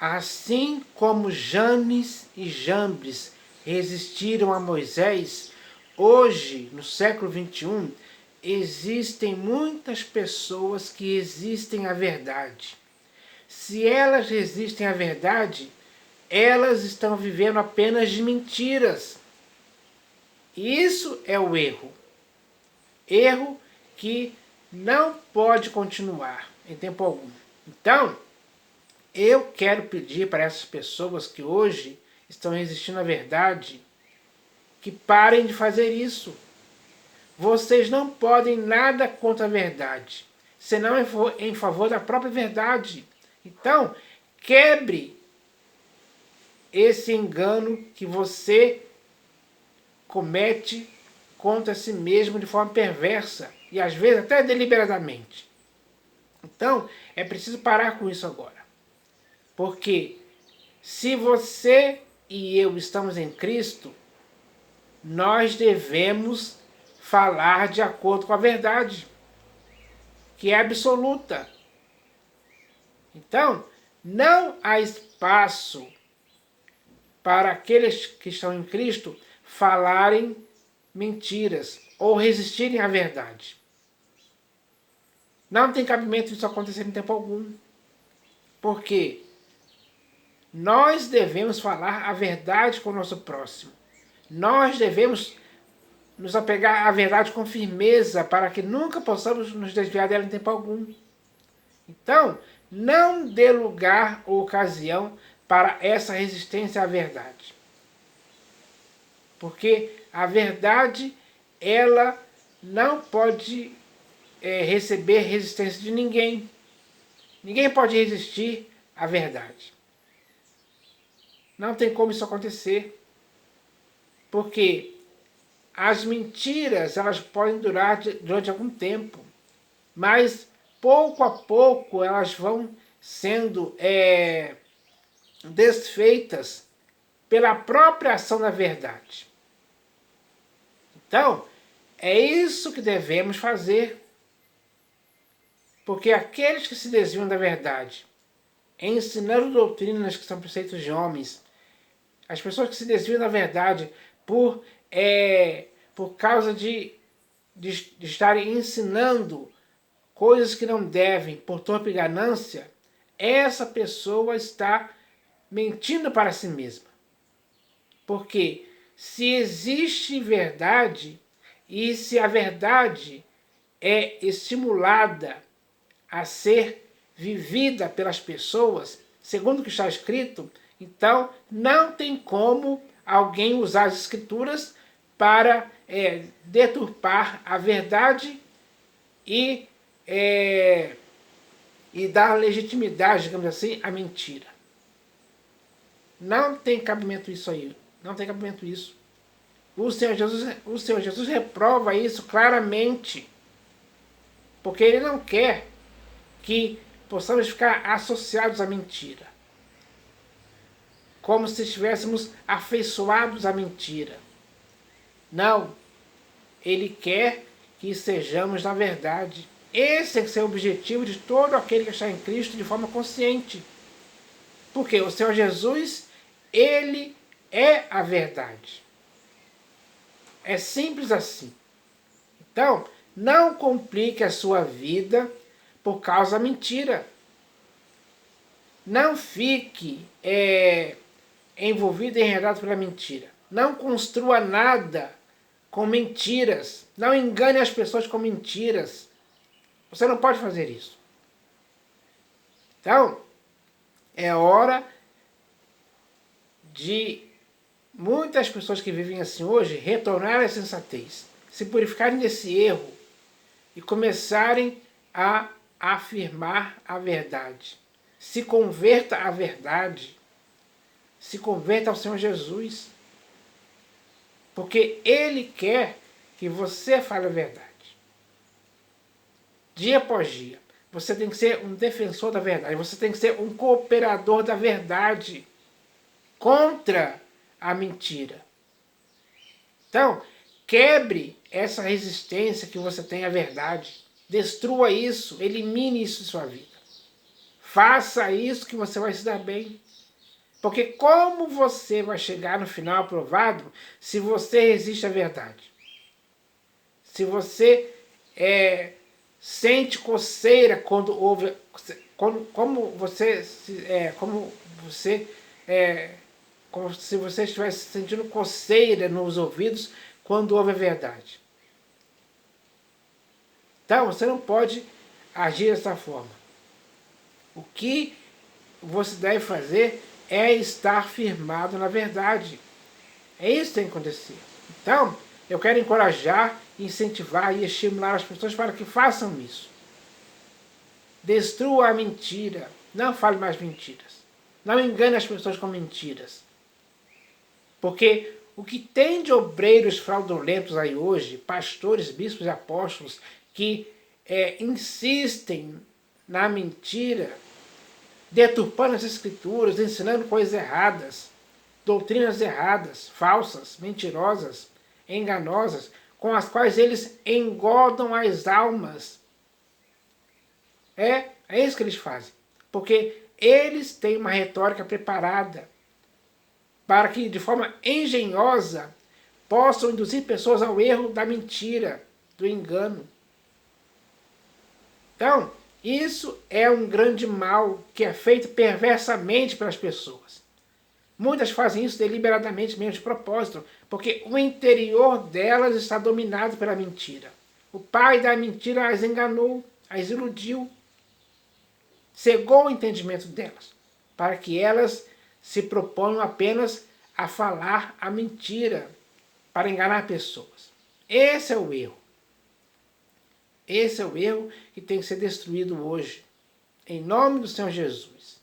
Assim como Janes e Jambres resistiram a Moisés, hoje, no século XXI, existem muitas pessoas que resistem à verdade. Se elas resistem à verdade, elas estão vivendo apenas de mentiras. E isso é o erro. Erro que não pode continuar em tempo algum. Então, eu quero pedir para essas pessoas que hoje estão resistindo à verdade que parem de fazer isso. Vocês não podem nada contra a verdade, senão em favor da própria verdade. Então, quebre esse engano que você comete contra si mesmo de forma perversa e às vezes até deliberadamente. Então, é preciso parar com isso agora. Porque se você e eu estamos em Cristo, nós devemos falar de acordo com a verdade, que é absoluta. Então, não há espaço para aqueles que estão em Cristo falarem mentiras ou resistirem à verdade. Não tem cabimento isso acontecer em tempo algum. Porque nós devemos falar a verdade com o nosso próximo. Nós devemos nos apegar à verdade com firmeza para que nunca possamos nos desviar dela em tempo algum. Então, não dê lugar ou ocasião para essa resistência à verdade. Porque a verdade, ela não pode receber resistência de ninguém. Ninguém pode resistir à verdade. Não tem como isso acontecer. Porque as mentiras, elas podem durar durante algum tempo. Mas, pouco a pouco, elas vão sendo desfeitas pela própria ação da verdade. Então, é isso que devemos fazer. Porque aqueles que se desviam da verdade, ensinando doutrinas que são preceitos de homens, as pessoas que se desviam da verdade por causa de estarem ensinando coisas que não devem, por torpe e ganância, essa pessoa está mentindo para si mesma. Porque se existe verdade, e se a verdade é estimulada a ser vivida pelas pessoas, segundo o que está escrito, então não tem como alguém usar as escrituras para deturpar a verdade e dar legitimidade, digamos assim, à mentira. Não tem cabimento isso aí. Não tem cabimento isso. O Senhor Jesus reprova isso claramente. Porque Ele não quer que possamos ficar associados à mentira. Como se estivéssemos afeiçoados à mentira. Não. Ele quer que sejamos na verdade. Esse tem que ser o objetivo de todo aquele que está em Cristo de forma consciente. Porque o Senhor Jesus, Ele é a verdade. É simples assim. Então, não complique a sua vida por causa da mentira. Não fique envolvido e enredado pela mentira. Não construa nada com mentiras. Não engane as pessoas com mentiras. Você não pode fazer isso. Então, é hora de muitas pessoas que vivem assim hoje retornarem à sensatez, se purificarem desse erro e começarem a afirmar a verdade. Se converta à verdade. Se converta ao Senhor Jesus. Porque Ele quer que você fale a verdade. Dia após dia. Você tem que ser um defensor da verdade. Você tem que ser um cooperador da verdade contra a mentira. Então, quebre essa resistência que você tem à verdade. Destrua isso, elimine isso de sua vida. Faça isso que você vai se dar bem. Porque como você vai chegar no final aprovado se você resiste à verdade? Se você sente coceira quando ouve, como se você estivesse sentindo coceira nos ouvidos quando ouve a verdade. Então você não pode agir dessa forma. O que você deve fazer é estar firmado na verdade. É isso que tem que acontecer. Então, eu quero encorajar, incentivar e estimular as pessoas para que façam isso. Destrua a mentira. Não fale mais mentiras. Não engane as pessoas com mentiras. Porque o que tem de obreiros fraudulentos aí hoje, pastores, bispos e apóstolos, que insistem na mentira, deturpando as escrituras, ensinando coisas erradas, doutrinas erradas, falsas, mentirosas, enganosas, com as quais eles engodam as almas. É isso que eles fazem. Porque eles têm uma retórica preparada para que, de forma engenhosa, possam induzir pessoas ao erro da mentira, do engano. Então, isso é um grande mal que é feito perversamente pelas pessoas. Muitas fazem isso deliberadamente, mesmo de propósito, porque o interior delas está dominado pela mentira. O pai da mentira as enganou, as iludiu, cegou o entendimento delas, para que elas se proponham apenas a falar a mentira, para enganar pessoas. Esse é o erro. Esse é o erro que tem que ser destruído hoje, em nome do Senhor Jesus.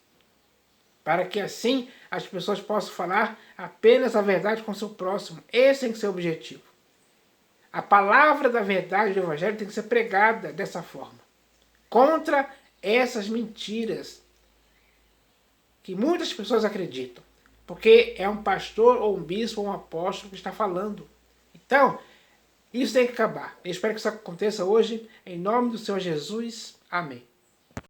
Para que assim as pessoas possam falar apenas a verdade com o seu próximo. Esse tem que ser o objetivo. A palavra da verdade do Evangelho tem que ser pregada dessa forma. Contra essas mentiras que muitas pessoas acreditam. Porque é um pastor ou um bispo ou um apóstolo que está falando. Então, isso tem que acabar. Eu espero que isso aconteça hoje, em nome do Senhor Jesus. Amém.